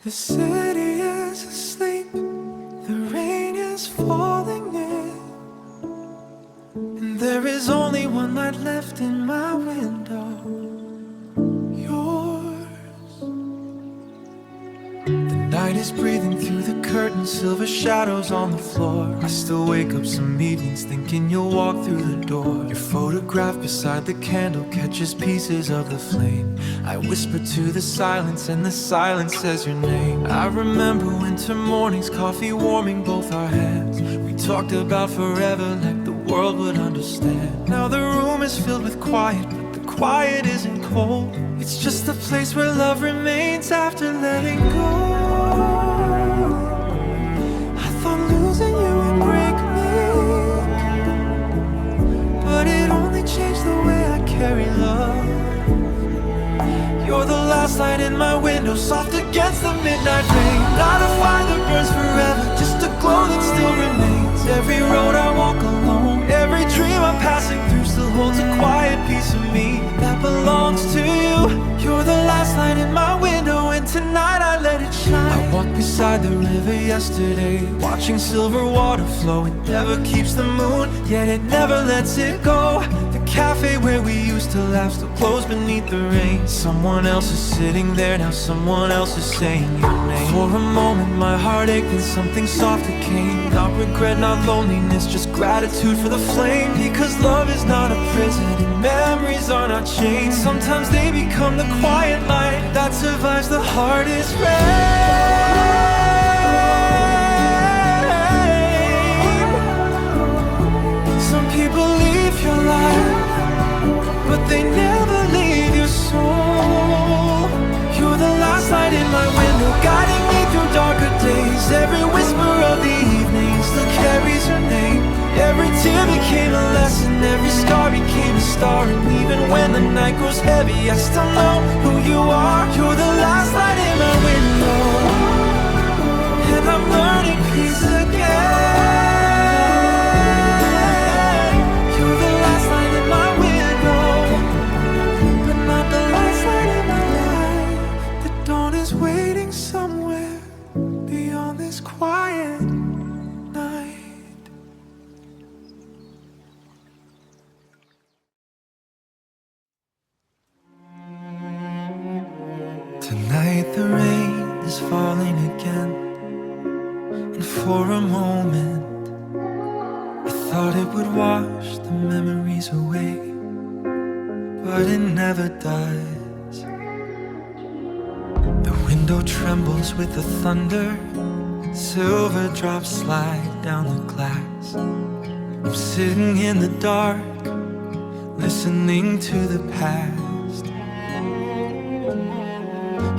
The city is asleep, the rain is falling in, and there is only one light left in my window, yours. The night is breathing through the curtains, silver shadows on the floor. I still wake up some evenings thinking you'll walk through the door. Your photograph beside the candle catches pieces of the flame. I whisper to the silence and the silence says your name. I remember winter mornings, coffee warming both our hands. We talked about forever like the world would understand. Now the room is filled with quiet, but the quiet isn't cold. It's just a place where love remains after letting go. I thought losing you would break me, but it only changed the way I carry love. You're the last light in my window, soft against the midnight rain. Not a fire that burns forever, just a glow that still remains. Every road I walk alone, every dream I'm passing through still holds a quiet piece of me that belongs to you. You're the last light in my window, and tonight I let it shine. I walked beside the river yesterday, watching silver water flow. It never keeps the moon, yet it never lets it go. The cafe where we used to laugh still closed beneath the rain. Someone else is sitting there now, someone else is saying your name. For a moment my heart ached and something softer came. Not regret, not loneliness, just gratitude for the flame. Because love is not a prison and memories are not chains. Sometimes they become the quiet light that survives the hardest rain. Some people leave your life, but they never leave your soul. You're the last light in my window, guiding me through darker days. Every whisper of the evening still carries your name. Every tear became a lesson, every scar became a star. And even when the night grows heavy, I still know who you are. You're the last light in my window, and I'm learning peace again. You're the last light in my window, but not the last light in my life. The dawn is waiting somewhere beyond this quiet night. Tonight the rain is falling again, and for a moment I thought it would wash the memories away, but it never does. The window trembles with the thunder, silver drops slide down the glass. I'm sitting in the dark, listening to the past.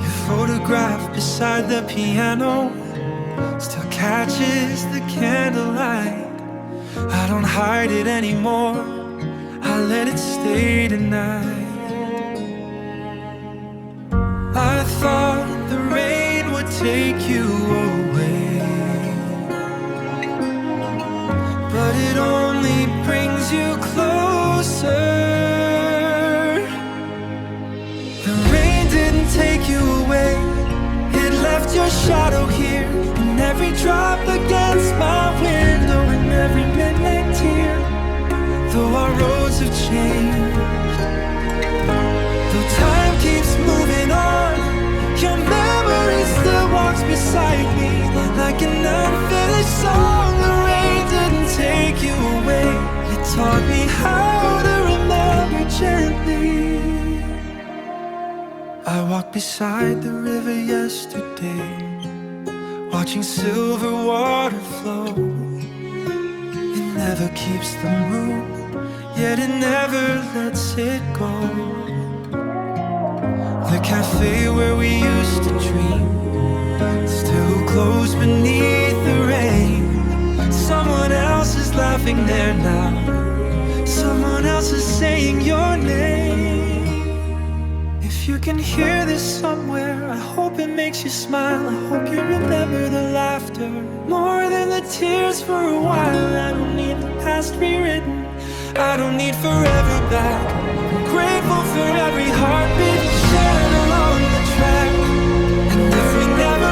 Your photograph beside the piano still catches the candlelight. I don't hide it anymore, I let it stay tonight. I thought the rain would take you away, but it only brings you closer. The rain didn't take you away, it left your shadow here. And every drop against my window, and every midnight tear. Though our roads have changed, though time keeps moving on, your memory still walks beside me like an unfinished song. The rain didn't take you away, it taught me how to remember gently. I walked beside the river yesterday, watching silver water flow. It never keeps the moon, yet it never lets it go. The cafe where we used to dream still closed beneath the rain. Someone else is laughing there now, someone else is saying your name. If you can hear this somewhere, I hope it makes you smile. I hope you remember the laughter more than the tears for a while. I don't need the past rewritten, I don't need forever back. I'm grateful for every heartbeat shared along the track. And if we never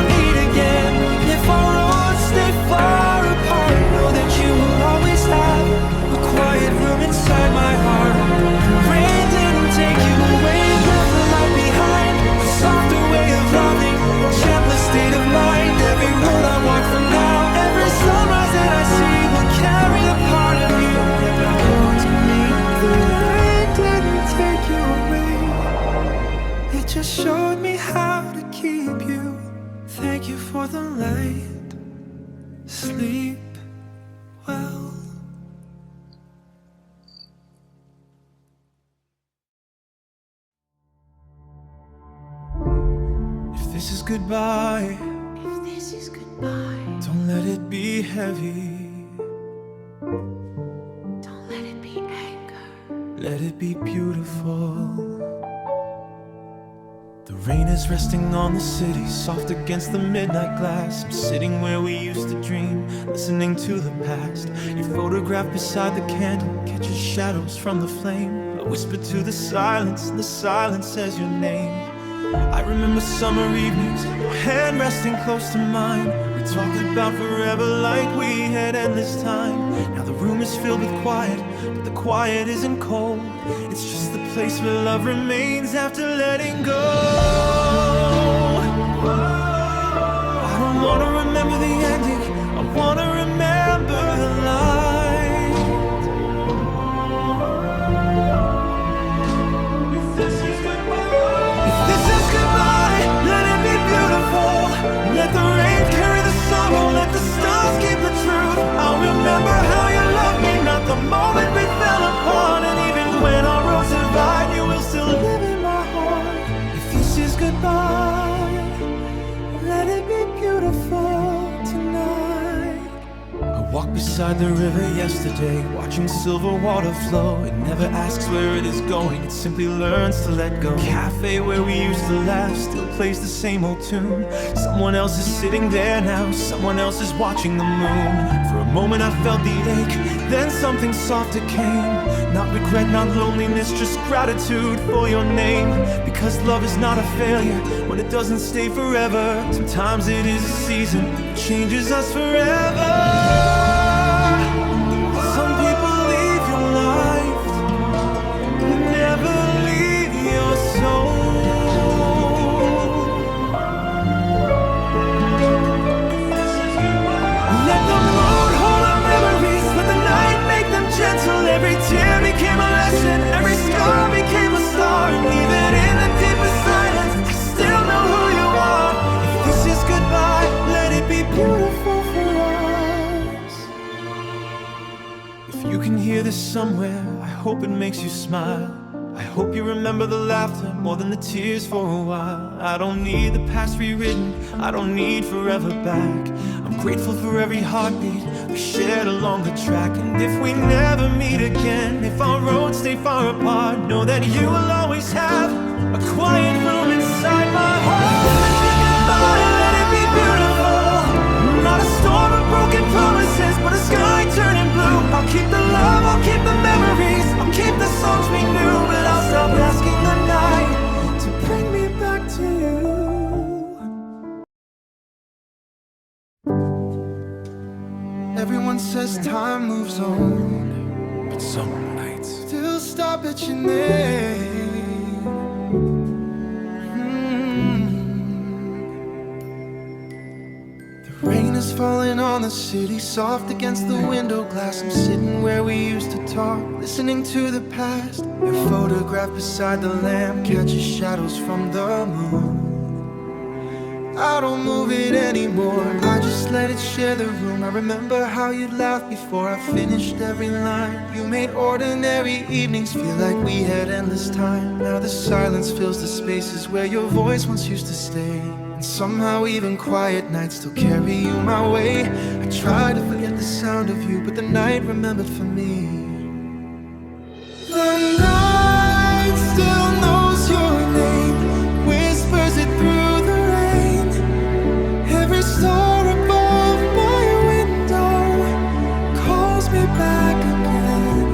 northern light. Sleep well. If this is goodbye, don't let it be heavy. Don't let it be anger. Let it be beautiful. The rain is resting on the city, soft against the midnight glass. I'm sitting where we used to dream, listening to the past. Your photograph beside the candle catches shadows from the flame. I whisper to the silence, and the silence says your name. I remember summer evenings, your hand resting close to mine. We talked about forever like we had endless time. Now the room is filled with quiet, but the quiet isn't cold. It's just the place where love remains after letting go. I don't wanna remember the ending, I wanna remember the light. If this is goodbye, let it be beautiful. Let the rain carry the sorrow, let the stars keep the truth. I'll remember how you loved me, not the moment we fell apart. And even when our roads divide, you will still live in my heart. If this is goodbye, let it be beautiful tonight. I walked beside the river yesterday, watching silver water flow. It never asks where it is going, it simply learns to let go. Cafe where we used to laugh still plays the same old tune. Someone else is sitting there now, someone else is watching the moon. For a moment I felt the ache, then something softer came. Not regret, not loneliness, just gratitude for your name. Because love is not a failure when it doesn't stay forever. Sometimes it is a season that changes us forever. Some people leave your life, but never leave your soul. Let the moon hold our memories, let the night make them gentle. Every tear became a lesson, every scar became a star. And even in the deepest silence, I still know who you are. If this is goodbye, let it be beautiful for us. If you can hear this somewhere, I hope it makes you smile. I hope you remember the laughter more than the tears for a while. I don't need the past rewritten, I don't need forever back. I'm grateful for every heartbeat we shared along the track. And if we never meet again, if our roads stay far apart, know that you will always have a quiet room inside my heart. Let it be beautiful, not a storm of broken promises, but a sky turning blue. I'll keep the love, I'll keep the memories, I'll keep the songs we knew. But I'll stop asking the night to bring me back to you. Everyone says time moves on, but some nights still stop at your name. The rain is falling on the city, soft against the window glass. I'm sitting where we used to talk, listening to the past. Your photograph beside the lamp catches shadows from the moon. I don't move it anymore, I just let it share the room. I remember how you laughed before I finished every line. You made ordinary evenings feel like we had endless time. Now the silence fills the spaces where your voice once used to stay. And somehow even quiet nights still carry you my way. I try to forget the sound of you, but the night remembered for me. The night still knows your name, whispers it through the rain. Every star above my window calls me back again.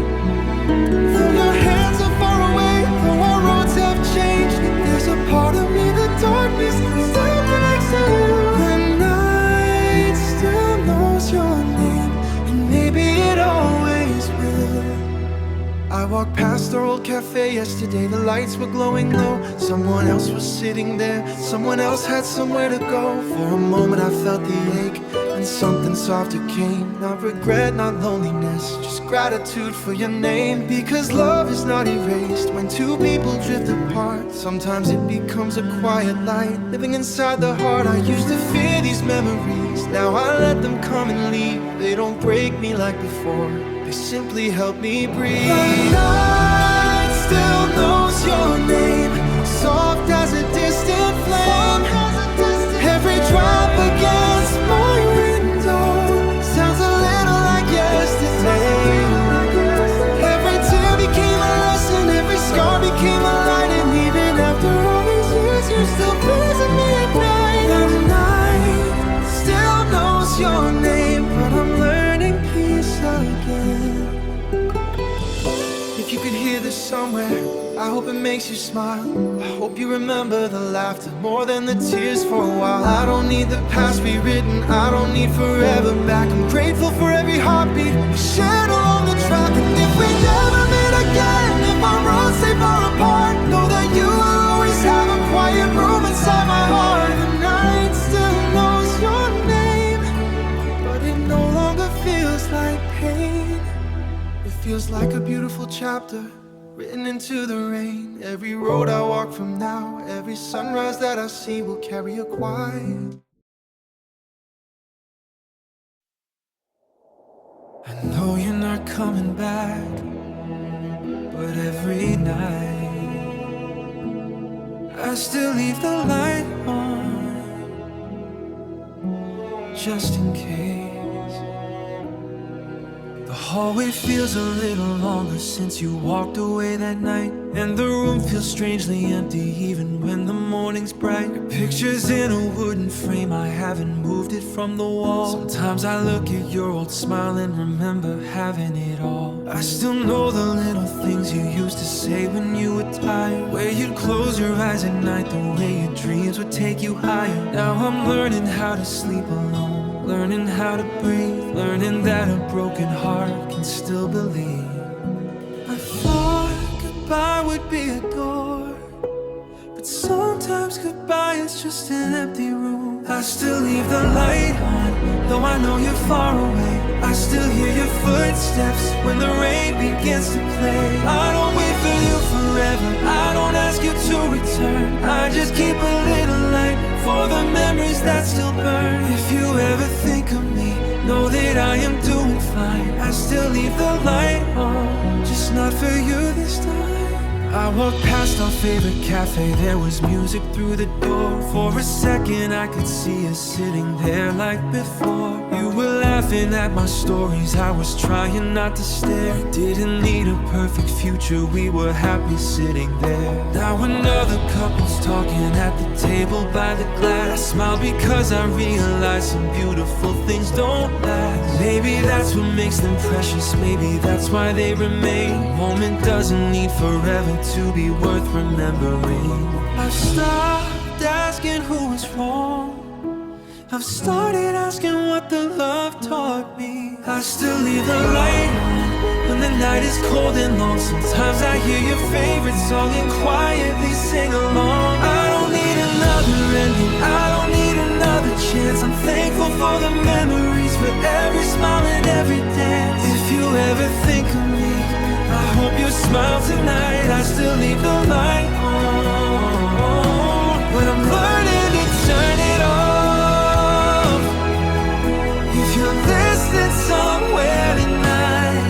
Though your hands are far away, though our roads have changed, there's a part of me, the darkness, still connects to you. The night still knows your name, and maybe it always will. walked past our old cafe yesterday. The lights were glowing low. Someone else was sitting there. Someone else had somewhere to go. For a moment I felt the ache, and something softer came. Not regret, not loneliness, just gratitude for your name. Because love is not erased when two people drift apart. Sometimes it becomes a quiet light living inside the heart. I used to fear these memories, now I let them come and leave. They don't break me like before, they simply help me breathe. The night still knows your name, soft as a distant flame. Every drop against my window sounds a little like yesterday. Every tear became a lesson, every scar became a light. And even after all these years, you're still praising me at night. The night still knows your name, but I'm learning peace again. If you could hear this somewhere, I hope it makes you smile. I hope you remember the laughter more than the tears for a while. I don't need the past rewritten, I don't need forever back. I'm grateful for every heartbeat we shared along the track. And if we never meet again, if our roads stay far apart, know that you will always have a quiet room inside my heart. The night still knows your name, but it no longer feels like pain. It feels like a beautiful chapter written into the rain. Every road I walk from now, every sunrise that I see will carry a quiet. I know you're not coming back, but every night I still leave the light on, just in case. The hallway feels a little longer since you walked away that night, and the room feels strangely empty even when the morning's bright. Your picture's in a wooden frame, I haven't moved it from the wall. Sometimes I look at your old smile and remember having it all. I still know the little things you used to say when you were tired, where you'd close your eyes at night, the way your dreams would take you higher. Now I'm learning how to sleep alone, learning how to breathe, learning that a broken heart can still believe. I thought goodbye would be a door, but sometimes goodbye is just an empty room. I still leave the light on, though I know you're far away. I still hear your footsteps when the rain begins to play. I don't wait for you forever, I don't ask you to return. I just keep a little light for the memories that still burn. If you ever think of me, know that I am doing fine. I still leave the light on, just not for you this time. I walked past our favorite cafe, there was music through the door. For a second I could see us sitting there like before. You were laughing at my stories, I was trying not to stare. We didn't need a perfect future, we were happy sitting there. Now another couple's talking at the table by the glass. I smile because I realize some beautiful things don't last. Maybe that's what makes them precious, maybe that's why they remain. A moment doesn't need forever to be worth remembering. I've stopped asking who was wrong, I've started asking what the love taught me. I still leave the light on when the night is cold and long. Sometimes I hear your favorite song and quietly sing along. I don't need another ending, I don't need another chance. I'm thankful for the memories, for every smile and every dance. If you ever think of me, I hope you smile tonight. I still leave the light on when I'm learning to turn it off. If you're listening somewhere tonight,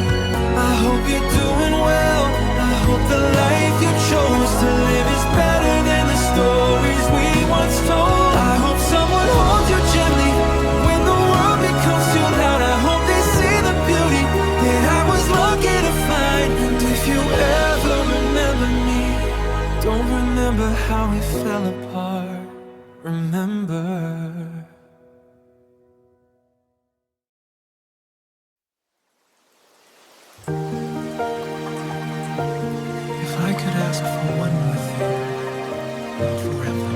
I hope you're doing well. I hope the life you chose to live is better than the stories we once told. I hope someone holds you gently when the world becomes too loud. I hope they see the beauty that I was lucky to find. And if you ever remember me, don't remember how we fell apart, remember. If I could ask for one more thing, not forever,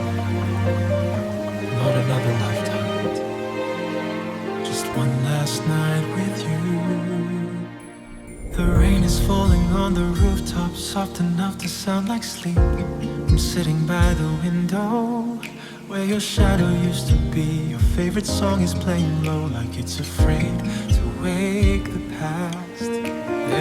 not another lifetime, just one last night with you. The rain is falling on the roof soft enough to sound like sleep. I'm sitting by the window where your shadow used to be. Your favorite song is playing low, like it's afraid to wake the past.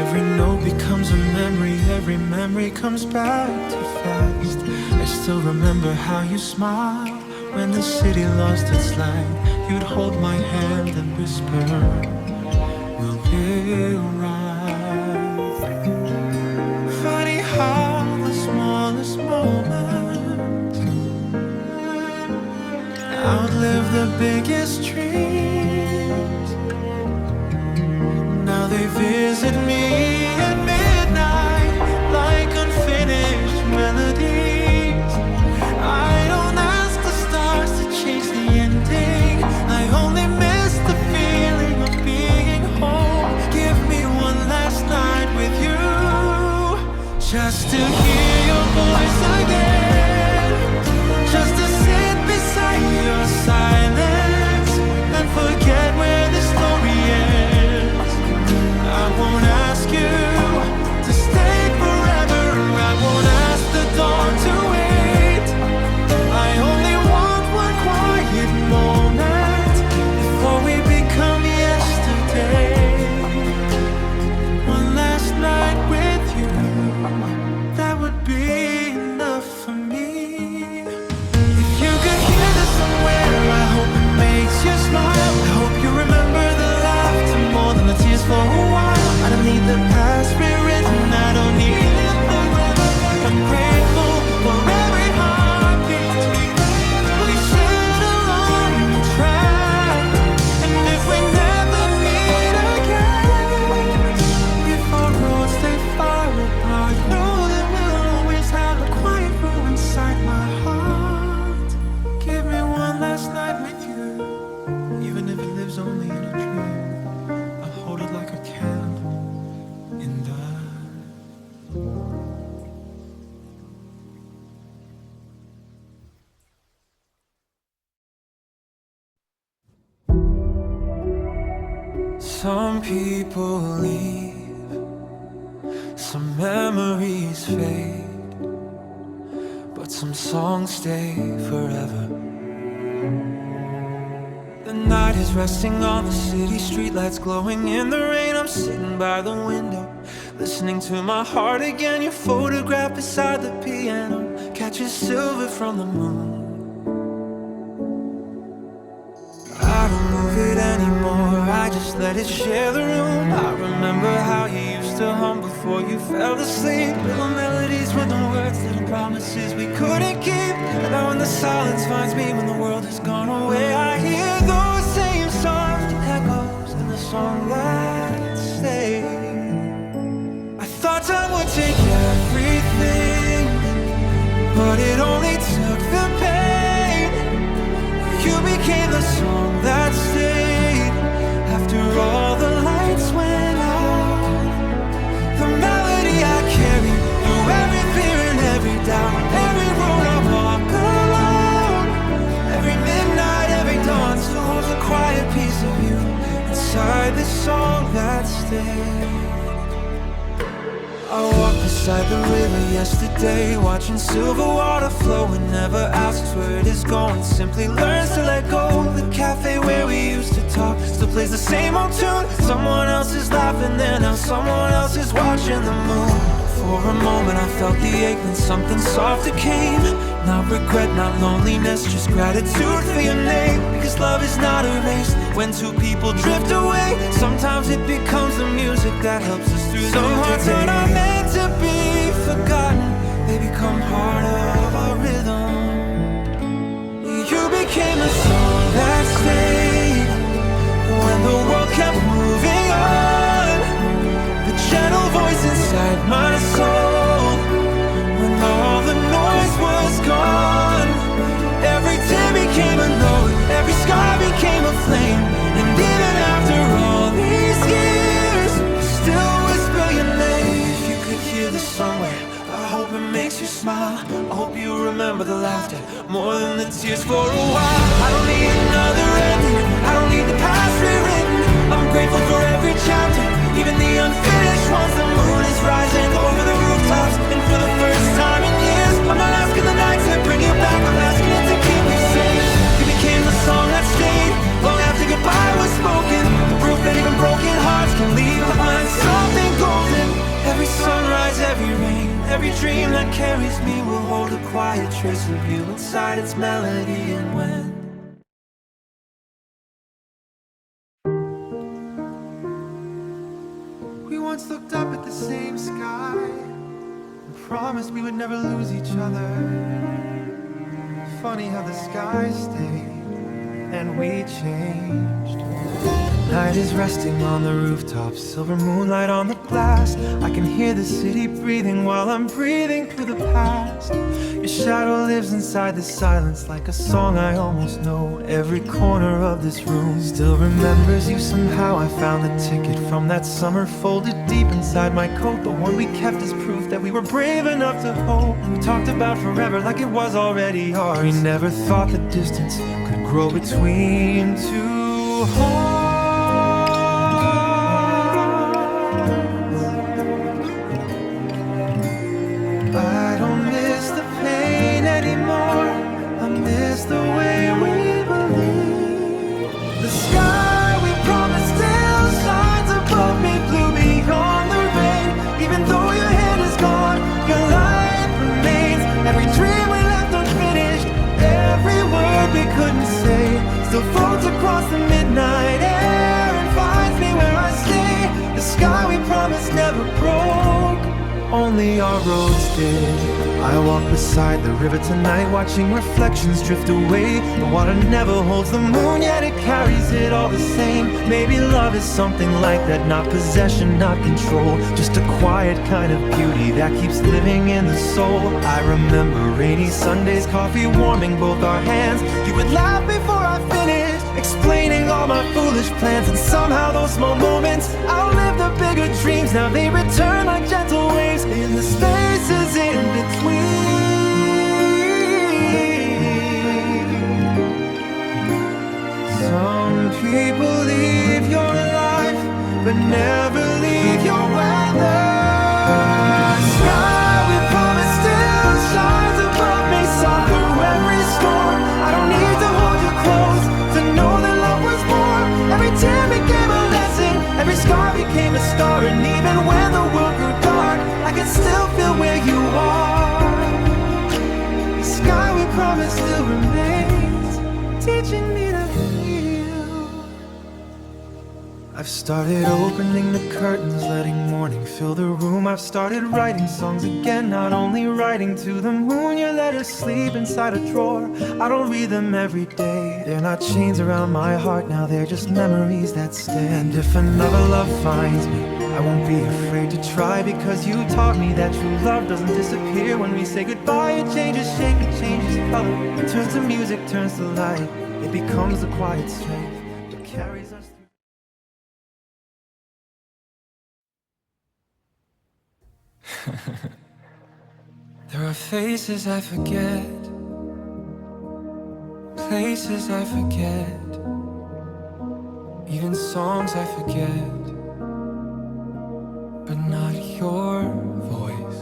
Every note becomes a memory, every memory comes back too fast. I still remember how you smiled when the city lost its light. You'd hold my hand and whisper, we'll be right. Funny how the smallest moments outlive the biggest dreams. Now they visit me at midnight like unfinished melodies. I don't ask the stars to change the ending. I only miss the feeling of being home. Give me one last night with you, just to hear your voice again, just to sit beside your silence and forget where the story ends. I won't ask you to stay forever, I won't ask the dawn to wait. I only want one quiet moment before we become yesterday. One last night with you, that would be enough for me. If you could hear this somewhere, I hope it makes you smile. I hope you remember the laughter more than the tears for a while. I don't need the past rewritten, I don't need it forever. I'm grateful for every heartbeat we shared along the track. And if we never meet again, if our roads stay far apart, know that we'll always have a quiet room inside my heart. Give me one last night with you, even if it lives only in a dream. I'll hold it like a candle in the Some people leave, some memories fade, but some songs stay forever. The night is resting on the city, streetlights glowing in the rain. I'm sitting by the window, listening to my heart again. Your photograph beside the piano catches silver from the moon. I don't move it anymore, I just let it share the room. I remember how you used to hum before you fell asleep. Little melodies with the words, little promises we couldn't keep. And now when the silence finds me, when the world has gone away, I hear those same soft echoes in the song that stayed. I thought time would take everything, but it only took the pain. You became the song that stayed after all the lights went out. The melody I carry through every fear and every doubt, every road I walk alone, every midnight, every dawn still holds a quiet piece of you inside this song that stayed. I walked beside the river yesterday, watching silver water flow, and never asks where it is going, simply learns to let go. The cafe where we used to talk still plays the same old tune. Someone else is laughing there now, someone else is watching the moon. For a moment I felt the ache, then something softer came. Not regret, not loneliness, just gratitude for your name. Because love is not erased when two people drift away. Sometimes it becomes the music that helps us through. Some hearts are not meant to be forgotten, they become part of our rhythm. You became a song that stayed when the world kept moving on. The gentle voice inside my soul, when all the noise was gone. Every tear became a note, every scar became a flame. And even after all these years, I still whisper your name. If you could hear this somewhere, I hope it makes you smile. I hope you inside its melody. And when we once looked up at the same sky and promised we would never lose each other. Funny how the sky stayed and we changed. Night is resting on the rooftop, silver moonlight on the glass. I can hear the city breathing while I'm breathing through the past. Your shadow lives inside the silence like a song I almost know. Every corner of this room still remembers you somehow. I found the ticket from that summer folded deep inside my coat, the one we kept as proof that we were brave enough to hope. We talked about forever like it was already ours. We never thought the distance could grow between two hearts. I don't miss the pain anymore. I miss the way we believe. The sky we promised still shines above me, blue beyond the rain. Even though your hand is gone, your light remains. Every dream we left unfinished, every word we couldn't say, still floats across the midnight air and finds me where I stay. The sky we promised never broke, only our roads did. I walk beside the river tonight, watching reflections drift away. The water never holds the moon, yet it carries it all the same. Maybe love is something like that, not possession, not control, just a quiet kind of beauty that keeps living in the soul. I remember rainy Sundays, coffee warming both our hands. You would laugh before I finished explaining all my foolish plans, and somehow those small moments outlive the bigger dreams. Now they return like gentle waves in the spaces in between. Some people leave your life but never leave your weather. Sky we promised still shines above me, soft through every storm. I don't need to hold you close to know that love was born. Every tear became a lesson, every scar became a star. And even when the world grew dark, I can still feel where you are. The sky we promised still remains, teaching me to feel. I've started opening the curtains, letting morning fill the room. I've started writing songs again, not only writing to the moon. You let her sleep inside a drawer. I don't read them every day, they're not chains around my heart now, they're just memories that stay. And if another love finds me, I won't be afraid to try, because you taught me that true love doesn't disappear when we say goodbye. It changes shape, it changes color, it turns to music, turns to light. It becomes the quiet strength that carries us through. There are faces I forget, places I forget, even songs I forget, but not your voice.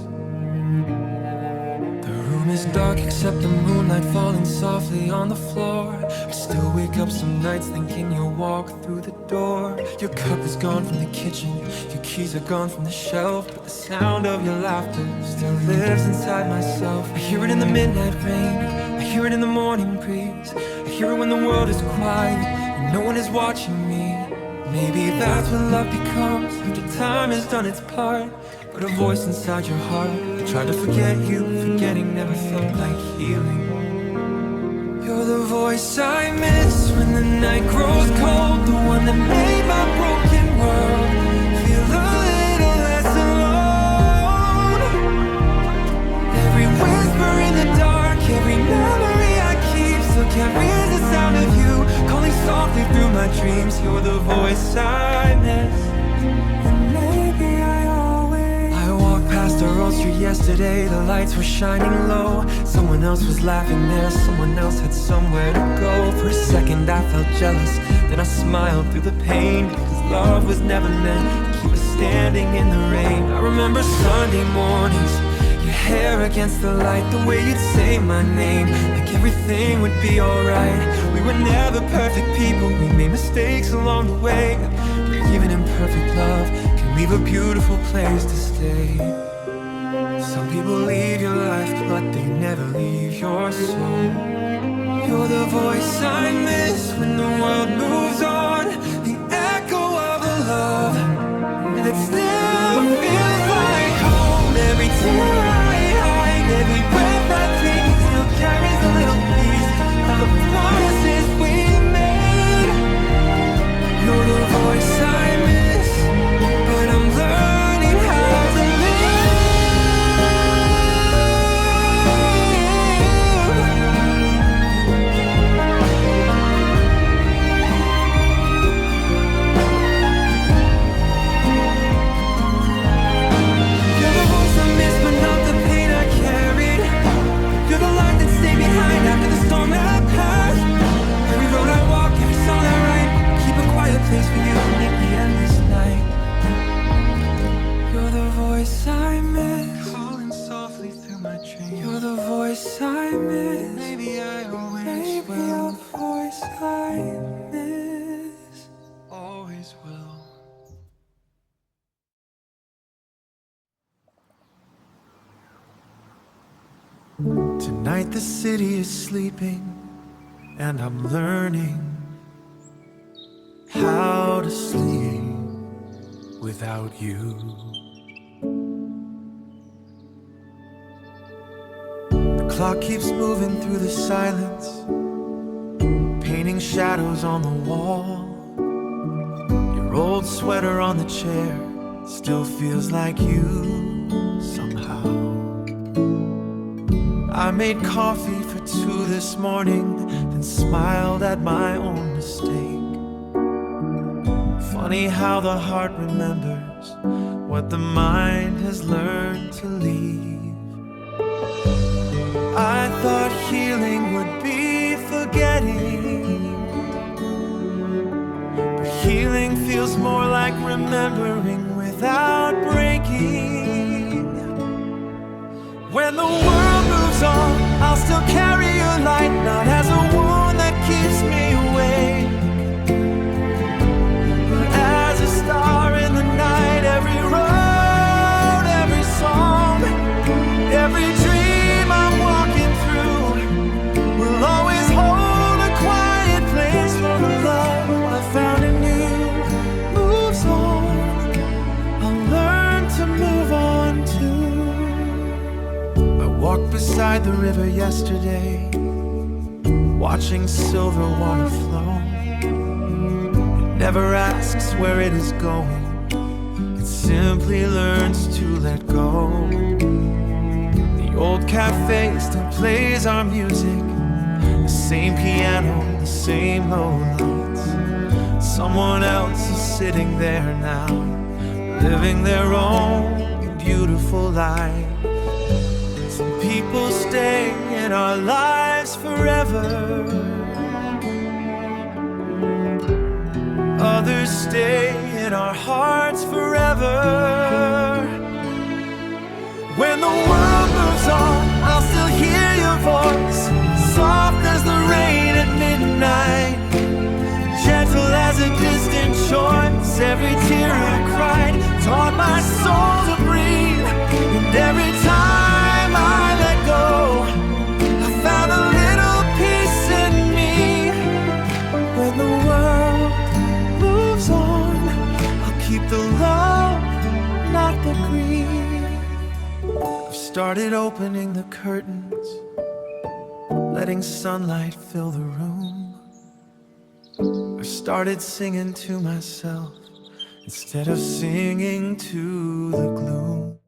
The room is dark except the moonlight falling softly on the floor. I still wake up some nights thinking you'll walk through the door. Your cup is gone from the kitchen, your keys are gone from the shelf, but the sound of your laughter still lives inside myself. I hear it in the midnight rain, I hear it in the morning breeze, I hear it when the world is quiet and no one is watching me. Maybe that's what love becomes after time has done its part. But a voice inside your heart, I tried to forget you, forgetting never felt like healing. You're the voice I miss when the night grows cold, the one that made my broken world feel a little less alone. Every whisper in the dark, every memory I keep, still can't resist the sound of you calling softly through my dreams. You're the voice I miss, and maybe I walked past our old street yesterday, the lights were shining low. Someone else was laughing there, someone else had somewhere to go. For a second I felt jealous, then I smiled through the pain, because love was never meant to keep us standing in the rain. I remember Sunday mornings, your hair against the light, the way you'd say my name, like everything would be alright. We were never perfect people, we made mistakes along the way, but even imperfect love can leave a beautiful place to stay. Some people leave your life, but they never leave your soul. You're the voice I miss when the world moves on, the echo of a love that still feels like home. Every tear I hide, every breath I take still carries a little piece of the promises we made. You're the voice I miss, but I'm learning how to live. You're the voice I miss, but not the pain I carried. You're the light that stayed behind after the storm had passed. Every road I walk, every song I write, keep a quiet place for you in the endless night. You're the voice I miss, calling softly through my dreams. You're the voice I miss. Maybe I always will. You're the voice I miss. Always will. Tonight the city is sleeping, and I'm learning how to sleep without you. The clock keeps moving through the silence, painting shadows on the wall. Your old sweater on the chair still feels like you somehow. I made coffee for 2 this morning, then smiled at my own mistake. Funny how the heart remembers what the mind has learned to leave. I thought healing would be forgetting, but healing feels more like remembering without breaking. When the world moves on, I'll still carry your light, not as a wound that keeps me awake, but as a star in the night. Every road, every song, every dream I'm walking through will always hold a quiet place for the love I found in you. Moves on, I'll learn to move on too. Walked beside the river yesterday, watching silver water flow. It never asks where it is going, it simply learns to let go. The old cafe still plays our music, the same piano, the same low lights. Someone else is sitting there now, living their own beautiful life. Some people stay in our lives forever, others stay in our hearts forever. When the world moves on, I'll still hear your voice, soft as the rain at midnight, gentle as a distant choice. Every tear I cried taught my soul to breathe, and every time I let go, I found a little peace in me. When the world moves on, I'll keep the love, not the grief. I've started opening the curtains, letting sunlight fill the room. I've started singing to myself instead of singing to the gloom.